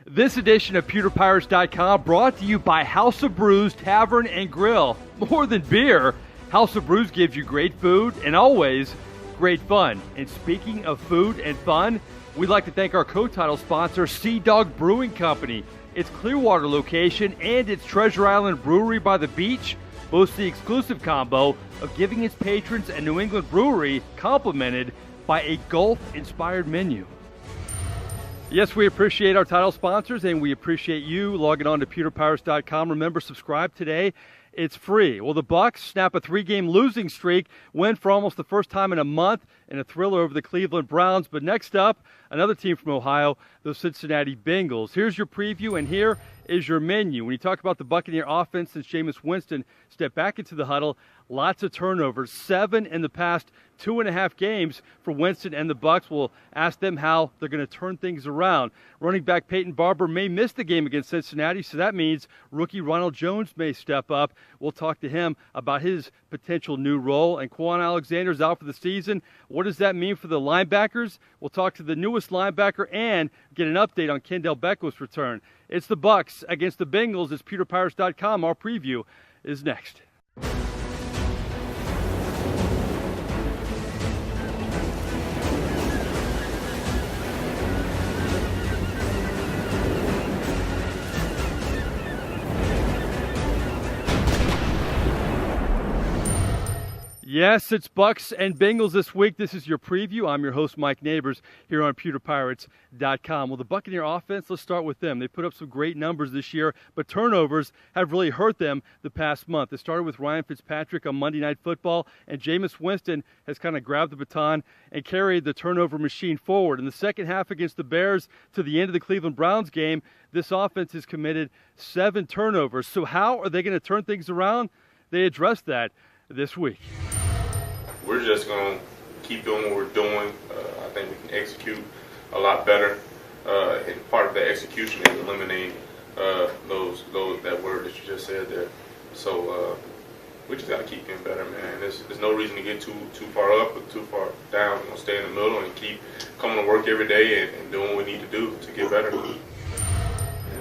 This edition of PewterPirates.com brought to you by House of Brews Tavern and Grill. More than beer, House of Brews gives you great food and always great fun. And speaking of food and fun, we'd like to thank our co-title sponsor, Sea Dog Brewing Company. Its Clearwater location and its Treasure Island Brewery by the beach boast the exclusive combo of giving its patrons a New England brewery complemented by a golf-inspired menu. Yes, we appreciate our title sponsors, and we appreciate you logging on to PewterPirates.com. Remember, subscribe today. It's free. Well, the Bucs snap a 3-game losing streak, win for almost the first time in a month, and a thriller over the Cleveland Browns. But next up, another team from Ohio, the Cincinnati Bengals. Here's your preview, and here is your menu. When you talk about the Buccaneer offense since Jameis Winston stepped back into the huddle, lots of turnovers, 7 in the past 2.5 games for Winston and the Bucs. We'll ask them how they're going to turn things around. Running back Peyton Barber may miss the game against Cincinnati, so that means rookie Ronald Jones may step up. We'll talk to him about his potential new role. And Quan Alexander's out for the season. What does that mean for the linebackers? We'll talk to the newest linebacker and get an update on Kendell Beckwith's return. It's the Bucs against the Bengals. It's PewterPirates.com. Our preview is next. Yes, it's Bucs and Bengals this week. This is your preview. I'm your host, Mike Neighbors, here on PewterPirates.com. Well, the Buccaneer offense, let's start with them. They put up some great numbers this year, but turnovers have really hurt them the past month. It started with Ryan Fitzpatrick on Monday Night Football, and Jameis Winston has kind of grabbed the baton and carried the turnover machine forward. In the second half against the Bears to the end of the Cleveland Browns game, this offense has committed 7 turnovers. So how are they going to turn things around? They addressed that this week. We're just going to keep doing what we're doing. I think we can execute a lot better. And part of the execution is eliminating that word that you just said there. So we just got to keep getting better, man. There's no reason to get too far up or too far down. We're going to stay in the middle and keep coming to work every day and doing what we need to do to get better.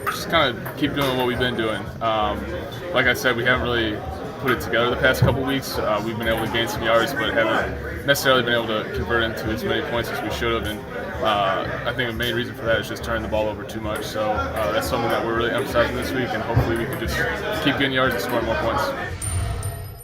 Just kind of keep doing what we've been doing. Like I said, we haven't really put it together the past couple weeks. We've been able to gain some yards, but haven't necessarily been able to convert into as many points as we should have. And I think the main reason for that is just turning the ball over too much. So that's something that we're really emphasizing this week, and hopefully we can just keep getting yards and scoring more points.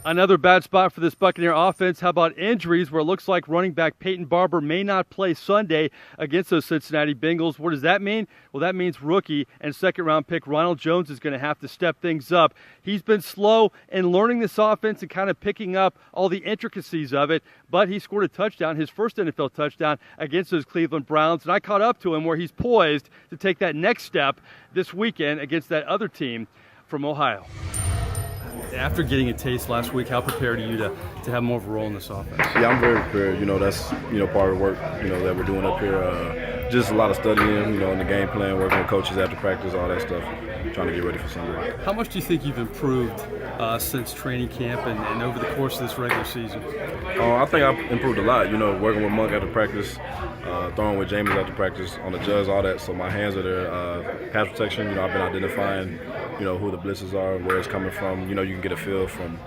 Another bad spot for this Buccaneer offense. How about injuries, where it looks like running back Peyton Barber may not play Sunday against those Cincinnati Bengals? What does that mean? Well, that means rookie and second-round pick Ronald Jones is going to have to step things up. He's been slow in learning this offense and kind of picking up all the intricacies of it, but he scored a touchdown, his first NFL touchdown against those Cleveland Browns, and I caught up to him where he's poised to take that next step this weekend against that other team from Ohio. After getting a taste last week, how prepared are you to have more of a role in this offense? Yeah, I'm very prepared. That's part of the work that we're doing up here. Just a lot of studying, in the game plan, working with coaches after practice, all that stuff. Trying to get ready for Sunday. How much do you think you've improved since training camp and over the course of this regular season? I think I've improved a lot. Working with Monk after practice, throwing with James after practice, on the jugs, all that. So my hands are there. Pass protection, I've been identifying, who the blitzes are, where it's coming from. You can get a feel from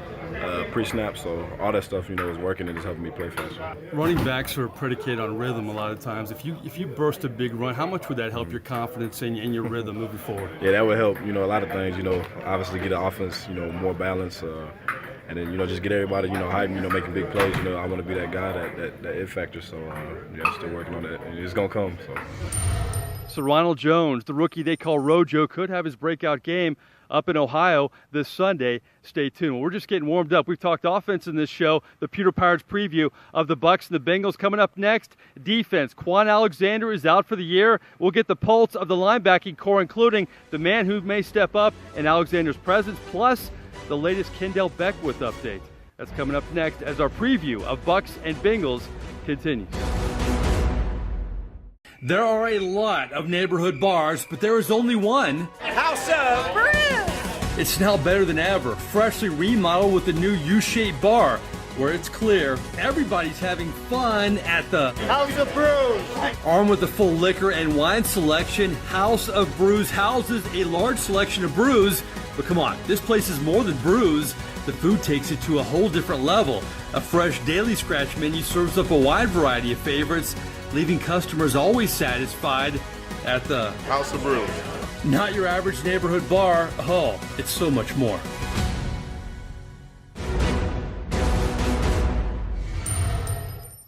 pre-snap. So all that stuff, is working and it's helping me play faster. Running backs are predicated on rhythm a lot of times. If you burst a big run, how much would that help your confidence and your rhythm moving forward? Yeah, that would help. A lot of things. Obviously get the offense, more balance. And then, just get everybody, hiding, making big plays. I want to be that guy, that it factor. So, still working on that. And it's going to come. So Ronald Jones, the rookie they call Rojo, could have his breakout game up in Ohio this Sunday. Stay tuned. Well, we're just getting warmed up. We've talked offense in this show, the Pewter Pirates preview of the Bucs and the Bengals. Coming up next, defense. Quan Alexander is out for the year. We'll get the pulse of the linebacking core, including the man who may step up in Alexander's presence, plus the latest Kendell Beckwith update. That's coming up next as our preview of Bucs and Bengals continues. There are a lot of neighborhood bars, but there is only one. House of Brews! It's now better than ever. Freshly remodeled with a new U-shaped bar. where it's clear everybody's having fun at the House of Brews. Armed with a full liquor and wine selection, House of Brews houses a large selection of brews. But come on, this place is more than brews. The food takes it to a whole different level. A fresh daily scratch menu serves up a wide variety of favorites, leaving customers always satisfied at the House of Brews. Not your average neighborhood bar. Oh, it's so much more.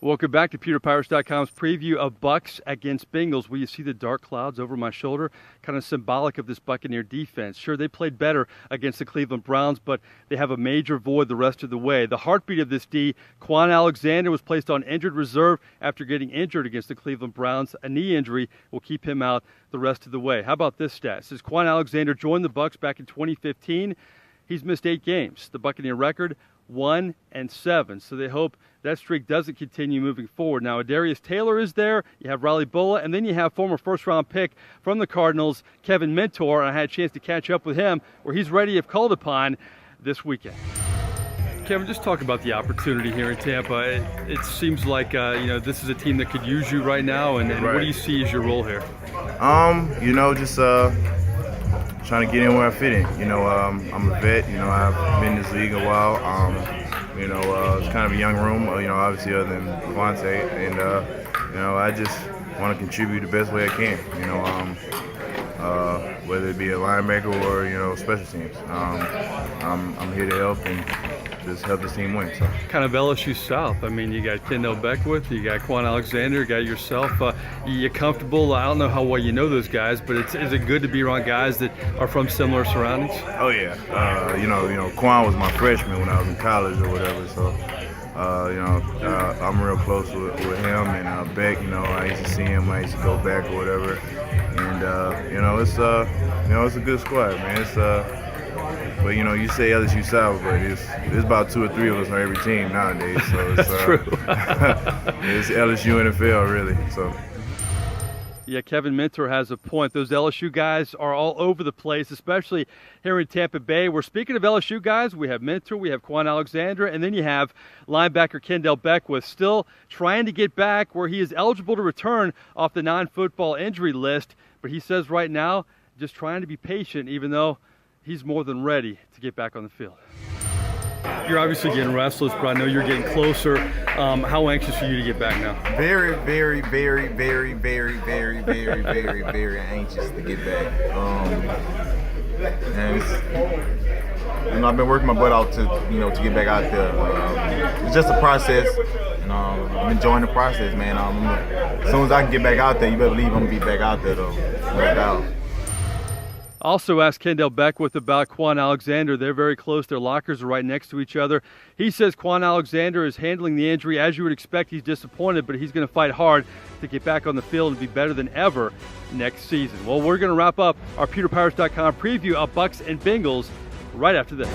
Welcome back to PewterPirates.com's preview of Bucs against Bengals. Will you see the dark clouds over my shoulder? Kind of symbolic of this Buccaneer defense. Sure, they played better against the Cleveland Browns, but they have a major void the rest of the way. The heartbeat of this D, Quan Alexander, was placed on injured reserve after getting injured against the Cleveland Browns. A knee injury will keep him out the rest of the way. How about this stat? Since Quan Alexander joined the Bucs back in 2015, he's missed 8 games. The Buccaneer record, 1-7. So they hope that streak doesn't continue moving forward. Now, Adarius Taylor is there. You have Riley Bullough, and then you have former first-round pick from the Cardinals, Kevin Mentor. And I had a chance to catch up with him where he's ready if called upon this weekend. Kevin, just talk about the opportunity here in Tampa. It seems like this is a team that could use you right now, and what do you see as your role here? Just trying to get in where I fit in. I'm a vet. I've been in this league a while. It's kind of a young room. Obviously other than Devontae, and I just want to contribute the best way I can. Whether it be a linebacker or special teams. I'm here to help and just help this team win. So. Kind of LSU South. I mean, you got Kendell Beckwith, you got Quan Alexander, you got yourself. You comfortable? I don't know how well you know those guys, but is it good to be around guys that are from similar surroundings? Oh yeah. Quan was my freshman when I was in college or whatever. So, I'm real close with him and Beck. I used to see him. I used to go back or whatever. And it's a good squad, man. But you say LSU South, but it's about 2 or 3 of us on every team nowadays. So it's true. It's LSU NFL really. So. Yeah, Kevin Mentor has a point. Those LSU guys are all over the place, especially here in Tampa Bay. We're speaking of LSU guys. We have Mentor, we have Quan Alexander, and then you have linebacker Kendell Beckwith still trying to get back where he is eligible to return off the non-football injury list. But he says right now, just trying to be patient, even though he's more than ready to get back on the field. You're obviously getting restless, but I know you're getting closer. How anxious are you to get back now? Very, very, very, very, very, very, very, very, very anxious to get back. I've been working my butt out to get back out there. It's just a process, and I'm enjoying the process, man. As soon as I can get back out there, you better believe I'm gonna be back out there, though, no doubt. Also asked Kendell Beckwith about Quan Alexander. They're very close. Their lockers are right next to each other. He says Quan Alexander is handling the injury. As you would expect, he's disappointed, but he's going to fight hard to get back on the field and be better than ever next season. Well, we're going to wrap up our PewterPirates.com preview of Bucs and Bengals right after this.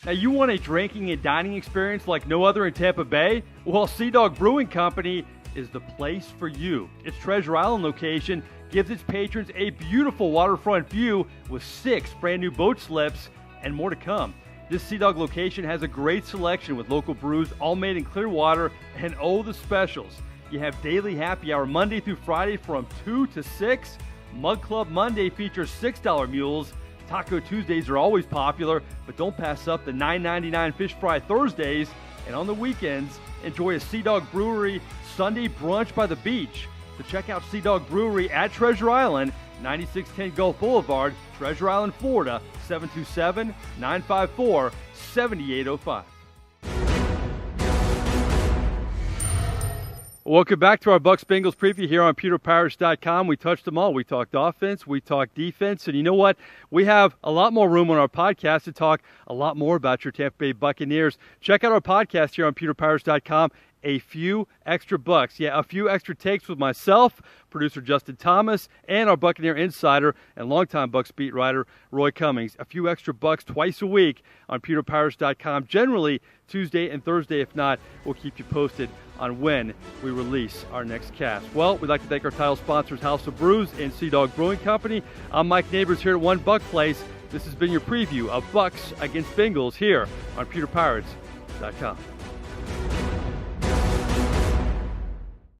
Now, you want a drinking and dining experience like no other in Tampa Bay? Well, Sea Dog Brewing Company is the place for you. Its Treasure Island location gives its patrons a beautiful waterfront view with 6 brand new boat slips and more to come. This Sea Dog location has a great selection with local brews, all made in clear water, and the specials. You have daily happy hour Monday through Friday from 2 to 6. Mug Club Monday features $6 mules. Taco Tuesdays are always popular, but don't pass up the $9.99 Fish Fry Thursdays. And on the weekends, enjoy a Sea Dog Brewery Sunday brunch by the beach. So check out Sea Dog Brewery at Treasure Island, 9610 Gulf Boulevard, Treasure Island, Florida, 727-954-7805. Welcome back to our Bucs Bengals preview here on PewterPirates.com. We touched them all. We talked offense, we talked defense, and you know what? We have a lot more room on our podcast to talk a lot more about your Tampa Bay Buccaneers. Check out our podcast here on PewterPirates.com. A few extra bucks. Yeah, a few extra takes with myself, producer Justin Thomas, and our Buccaneer insider and longtime Bucs beat writer Roy Cummings. A few extra bucks twice a week on PewterPirates.com. Generally Tuesday and Thursday. If not, we'll keep you posted on when we release our next cast. Well, we'd like to thank our title sponsors, House of Brews and Sea Dog Brewing Company. I'm Mike Neighbors here at One Buck Place. This has been your preview of Bucs against Bengals here on PewterPirates.com.